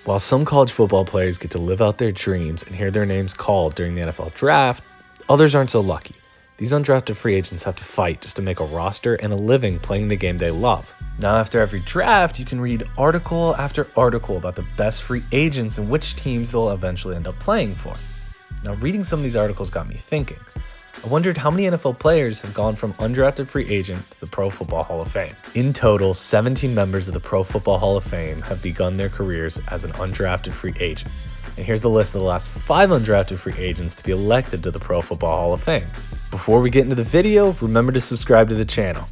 While some college football players get to live out their dreams and hear their names called during the NFL draft, others aren't so lucky. These undrafted free agents have to fight just to make a roster and a living playing the game they love. Now, after every draft, you can read article after article about the best free agents and which teams they'll eventually end up playing for. Now, reading some of these articles got me thinking. I wondered how many NFL players have gone from undrafted free agent to the Pro Football Hall of Fame. In total, 17 members of the Pro Football Hall of Fame have begun their careers as an undrafted free agent. And here's the list of the last 5 undrafted free agents to be elected to the Pro Football Hall of Fame. Before we get into the video, remember to subscribe to the channel.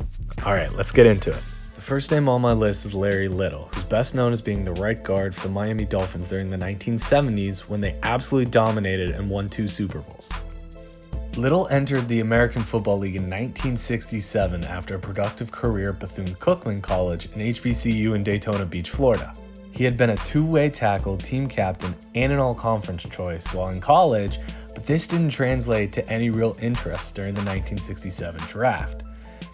Alright, let's get into it. The first name on my list is Larry Little, who's best known as being the right guard for the Miami Dolphins during the 1970s when they absolutely dominated and won 2 Super Bowls. Little entered the American Football League in 1967 after a productive career at Bethune-Cookman College and HBCU in Daytona Beach, Florida. He had been a two-way tackle, team captain, and an all-conference choice while in college, but this didn't translate to any real interest during the 1967 draft.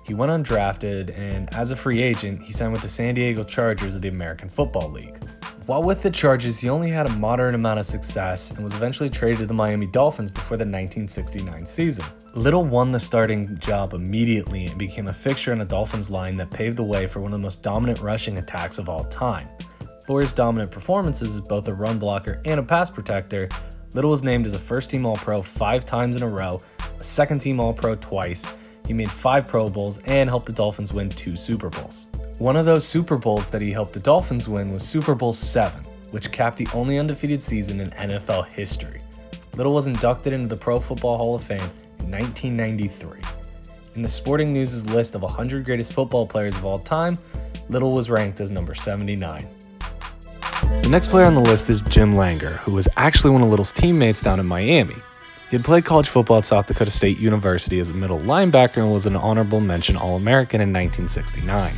He went undrafted, and as a free agent, he signed with the San Diego Chargers of the American Football League. While with the Chargers, he only had a moderate amount of success and was eventually traded to the Miami Dolphins before the 1969 season. Little won the starting job immediately and became a fixture in a Dolphins line that paved the way for one of the most dominant rushing attacks of all time. For his dominant performances as both a run blocker and a pass protector, Little was named as a first-team All-Pro 5 times in a row, a second-team All-Pro twice. He made 5 Pro Bowls and helped the Dolphins win 2 Super Bowls. One of those Super Bowls that he helped the Dolphins win was Super Bowl VII, which capped the only undefeated season in NFL history. Little was inducted into the Pro Football Hall of Fame in 1993. In the Sporting News' list of 100 greatest football players of all time, Little was ranked as number 79. The next player on the list is Jim Langer, who was actually one of Little's teammates down in Miami. He had played college football at South Dakota State University as a middle linebacker and was an honorable mention All-American in 1969.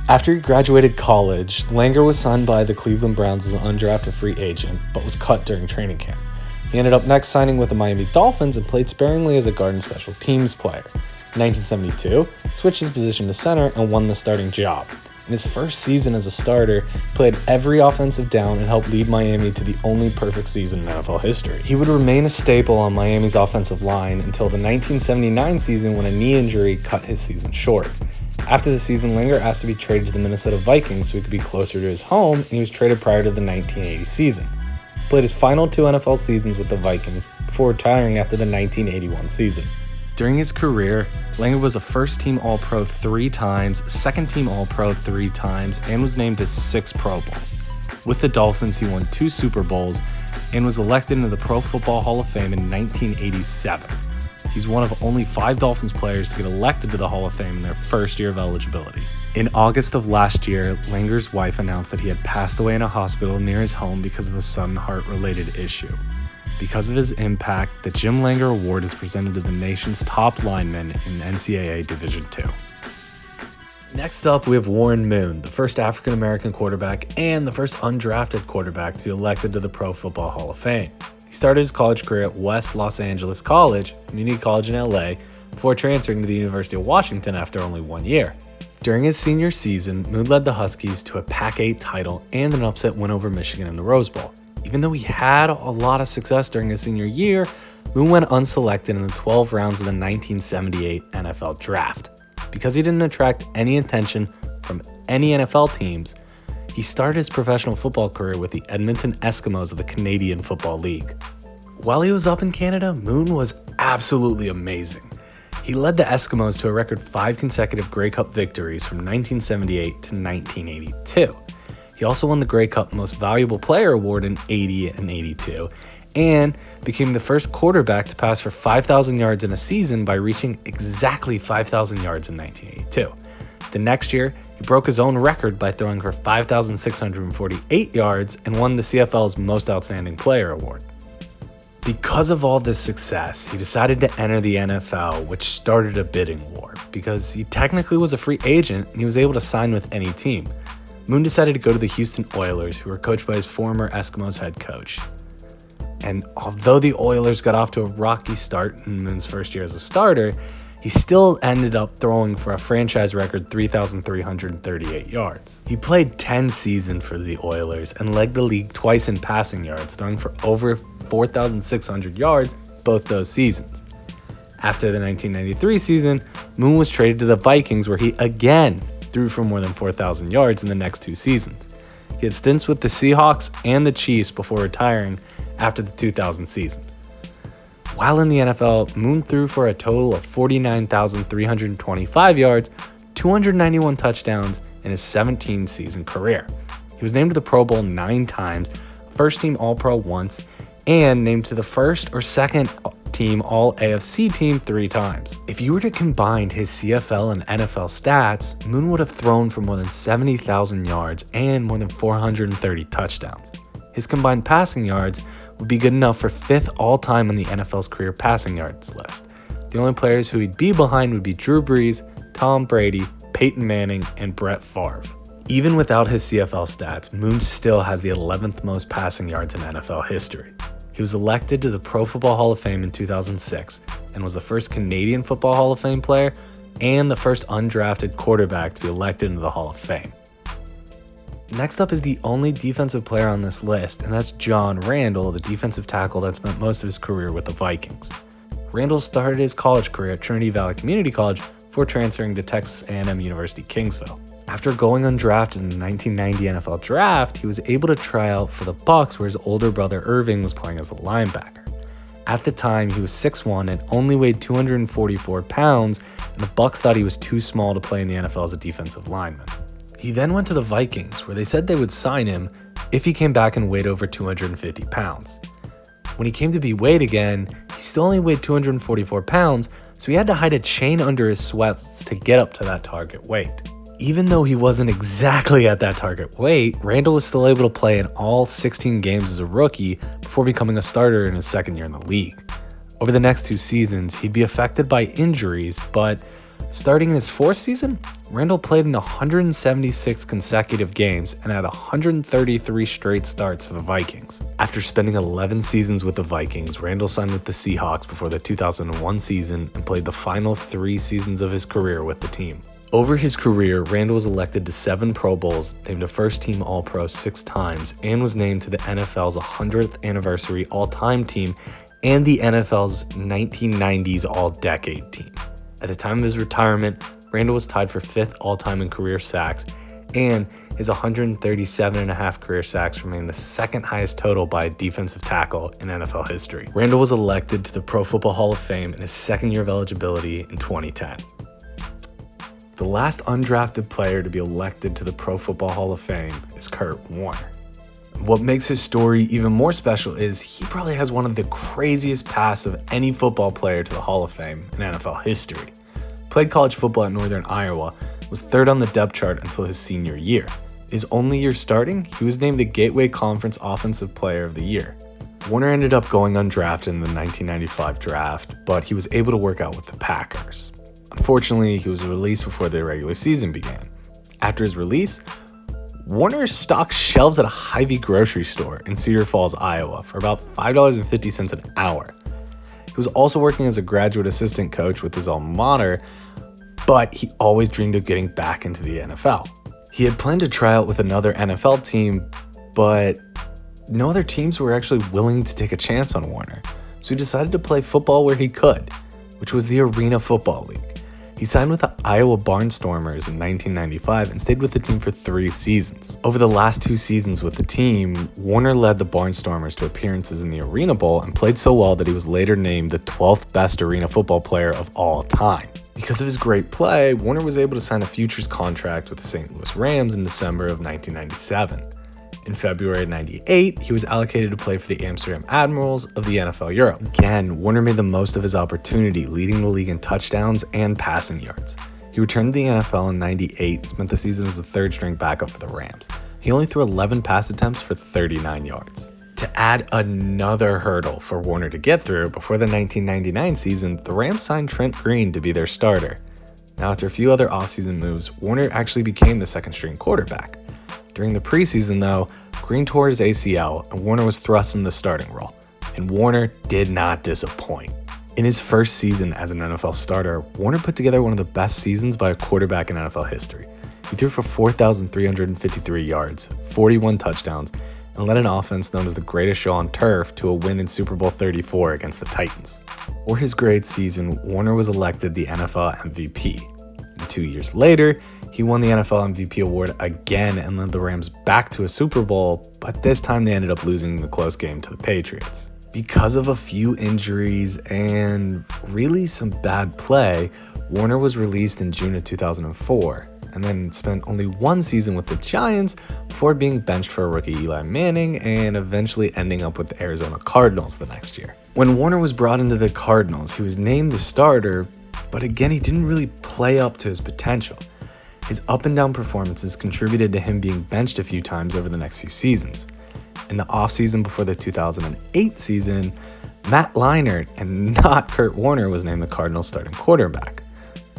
After he graduated college, Langer was signed by the Cleveland Browns as an undrafted free agent, but was cut during training camp. He ended up next signing with the Miami Dolphins and played sparingly as a guard and special teams player. In 1972, he switched his position to center and won the starting job. In his first season as a starter, he played every offensive down and helped lead Miami to the only perfect season in NFL history. He would remain a staple on Miami's offensive line until the 1979 season when a knee injury cut his season short. After the season, Langer asked to be traded to the Minnesota Vikings so he could be closer to his home, and he was traded prior to the 1980 season. He played his final 2 NFL seasons with the Vikings before retiring after the 1981 season. During his career, Langer was a first-team All-Pro 3 times, second-team All-Pro 3 times, and was named to 6 Pro Bowls. With the Dolphins, he won 2 Super Bowls and was elected into the Pro Football Hall of Fame in 1987. He's one of only 5 Dolphins players to get elected to the Hall of Fame in their first year of eligibility. In August of last year, Langer's wife announced that he had passed away in a hospital near his home because of a sudden heart-related issue. Because of his impact, the Jim Langer Award is presented to the nation's top linemen in NCAA Division II. Next up, we have Warren Moon, the first African-American quarterback and the first undrafted quarterback to be elected to the Pro Football Hall of Fame. He started his college career at West Los Angeles College, community college in LA, before transferring to the University of Washington after only 1 year. During his senior season, Moon led the Huskies to a Pac-8 title and an upset win over Michigan in the Rose Bowl. Even though he had a lot of success during his senior year, Moon went unselected in the 12 rounds of the 1978 NFL Draft. Because he didn't attract any attention from any NFL teams, he started his professional football career with the Edmonton Eskimos of the Canadian Football League. While he was up in Canada, Moon was absolutely amazing. He led the Eskimos to a record 5 consecutive Grey Cup victories from 1978 to 1982. He also won the Grey Cup Most Valuable Player Award in 80 and 82, and became the first quarterback to pass for 5,000 yards in a season by reaching exactly 5,000 yards in 1982. The next year, he broke his own record by throwing for 5,648 yards and won the CFL's Most Outstanding Player Award. Because of all this success, he decided to enter the NFL, which started a bidding war. Because he technically was a free agent and he was able to sign with any team, Moon decided to go to the Houston Oilers, who were coached by his former Eskimos head coach. And although the Oilers got off to a rocky start in Moon's first year as a starter, he still ended up throwing for a franchise record 3,338 yards. He played 10 seasons for the Oilers and led the league twice in passing yards, throwing for over 4,600 yards both those seasons. After the 1993 season, Moon was traded to the Vikings, where he again threw for more than 4,000 yards in the next 2 seasons. He had stints with the Seahawks and the Chiefs before retiring after the 2000 season. While in the NFL, Moon threw for a total of 49,325 yards, 291 touchdowns in his 17-season career. He was named to the Pro Bowl 9 times, first-team All-Pro once, and named to the first or second-team All-AFC team 3 times. If you were to combine his CFL and NFL stats, Moon would have thrown for more than 70,000 yards and more than 430 touchdowns. His combined passing yards would be good enough for 5th all-time on the NFL's career passing yards list. The only players who he'd be behind would be Drew Brees, Tom Brady, Peyton Manning, and Brett Favre. Even without his CFL stats, Moon still has the 11th most passing yards in NFL history. He was elected to the Pro Football Hall of Fame in 2006 and was the first Canadian Football Hall of Fame player and the first undrafted quarterback to be elected into the Hall of Fame. Next up is the only defensive player on this list, and that's John Randle, the defensive tackle that spent most of his career with the Vikings. Randle started his college career at Trinity Valley Community College before transferring to Texas A&M University Kingsville. After going undrafted in the 1990 NFL Draft, he was able to try out for the Bucs, where his older brother Irving was playing as a linebacker. At the time, he was 6'1" and only weighed 244 pounds, and the Bucs thought he was too small to play in the NFL as a defensive lineman. He then went to the Vikings, where they said they would sign him if he came back and weighed over 250 pounds. When he came to be weighed again, he still only weighed 244 pounds, so he had to hide a chain under his sweats to get up to that target weight. Even though he wasn't exactly at that target weight, Randle was still able to play in all 16 games as a rookie before becoming a starter in his second year in the league. Over the next 2 seasons, he'd be affected by injuries, but starting in his 4th season, Randle played in 176 consecutive games and had 133 straight starts for the Vikings. After spending 11 seasons with the Vikings, Randle signed with the Seahawks before the 2001 season and played the final 3 seasons of his career with the team. Over his career, Randle was elected to 7 Pro Bowls, named a first-team All-Pro 6 times, and was named to the NFL's 100th anniversary all-time team and the NFL's 1990s all-decade team. At the time of his retirement, Randle was tied for 5th all-time in career sacks, and his 137.5 career sacks remain the 2nd highest total by a defensive tackle in NFL history. Randle was elected to the Pro Football Hall of Fame in his 2nd year of eligibility in 2010. The last undrafted player to be elected to the Pro Football Hall of Fame is Kurt Warner. What makes his story even more special is he probably has one of the craziest paths of any football player to the Hall of Fame in NFL history. Played college football at Northern Iowa, was 3rd on the depth chart until his senior year. His only year starting, he was named the Gateway Conference Offensive Player of the Year. Warner ended up going undrafted in the 1995 draft, but he was able to work out with the Packers. Unfortunately, he was released before the regular season began. After his release, Warner stocked shelves at a Hy-Vee grocery store in Cedar Falls, Iowa for about $5.50 an hour. He was also working as a graduate assistant coach with his alma mater, but he always dreamed of getting back into the NFL. He had planned to try out with another NFL team, but no other teams were actually willing to take a chance on Warner, so he decided to play football where he could, which was the Arena Football League. He signed with the Iowa Barnstormers in 1995 and stayed with the team for 3 seasons. Over the last 2 seasons with the team, Warner led the Barnstormers to appearances in the Arena Bowl and played so well that he was later named the 12th best arena football player of all time. Because of his great play, Warner was able to sign a futures contract with the St. Louis Rams in December of 1997. In February of 98, he was allocated to play for the Amsterdam Admirals of the NFL Europe. Again, Warner made the most of his opportunity, leading the league in touchdowns and passing yards. He returned to the NFL in 98 and spent the season as the 3rd-string backup for the Rams. He only threw 11 pass attempts for 39 yards. To add another hurdle for Warner to get through, before the 1999 season, the Rams signed Trent Green to be their starter. Now, after a few other offseason moves, Warner actually became the 2nd-string quarterback. During the preseason, though, Green tore his ACL and Warner was thrust in the starting role, and Warner did not disappoint. In his first season as an NFL starter, Warner put together one of the best seasons by a quarterback in NFL history. He threw for 4,353 yards, 41 touchdowns, and led an offense known as the greatest show on turf to a win in Super Bowl 34 against the Titans. For his great season, Warner was elected the NFL MVP. And 2 years later, he won the NFL MVP award again and led the Rams back to a Super Bowl, but this time they ended up losing the close game to the Patriots. Because of a few injuries and really some bad play, Warner was released in June of 2004 and then spent only one season with the Giants before being benched for rookie Eli Manning and eventually ending up with the Arizona Cardinals the next year. When Warner was brought into the Cardinals, he was named the starter, but again, he didn't really play up to his potential. His up and down performances contributed to him being benched a few times over the next few seasons. In the offseason before the 2008 season, Matt Leinart and not Kurt Warner was named the Cardinals' starting quarterback.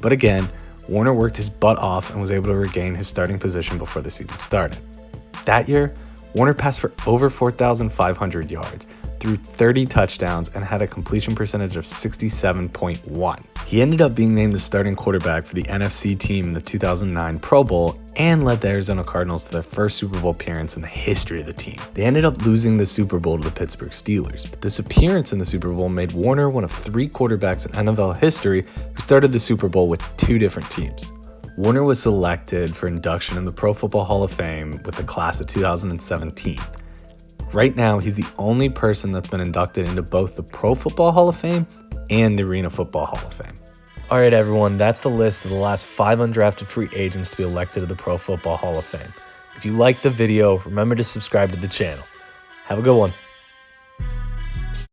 But again, Warner worked his butt off and was able to regain his starting position before the season started. That year, Warner passed for over 4,500 yards, threw 30 touchdowns, and had a completion percentage of 67.1. He ended up being named the starting quarterback for the NFC team in the 2009 Pro Bowl and led the Arizona Cardinals to their first Super Bowl appearance in the history of the team. They ended up losing the Super Bowl to the Pittsburgh Steelers, but this appearance in the Super Bowl made Warner one of 3 quarterbacks in NFL history who started the Super Bowl with 2 different teams. Warner was selected for induction in the Pro Football Hall of Fame with the class of 2017. Right now, he's the only person that's been inducted into both the Pro Football Hall of Fame and the Arena Football Hall of Fame. All right, everyone, that's the list of the last 5 undrafted free agents to be elected to the Pro Football Hall of Fame. If you liked the video, remember to subscribe to the channel. Have a good one.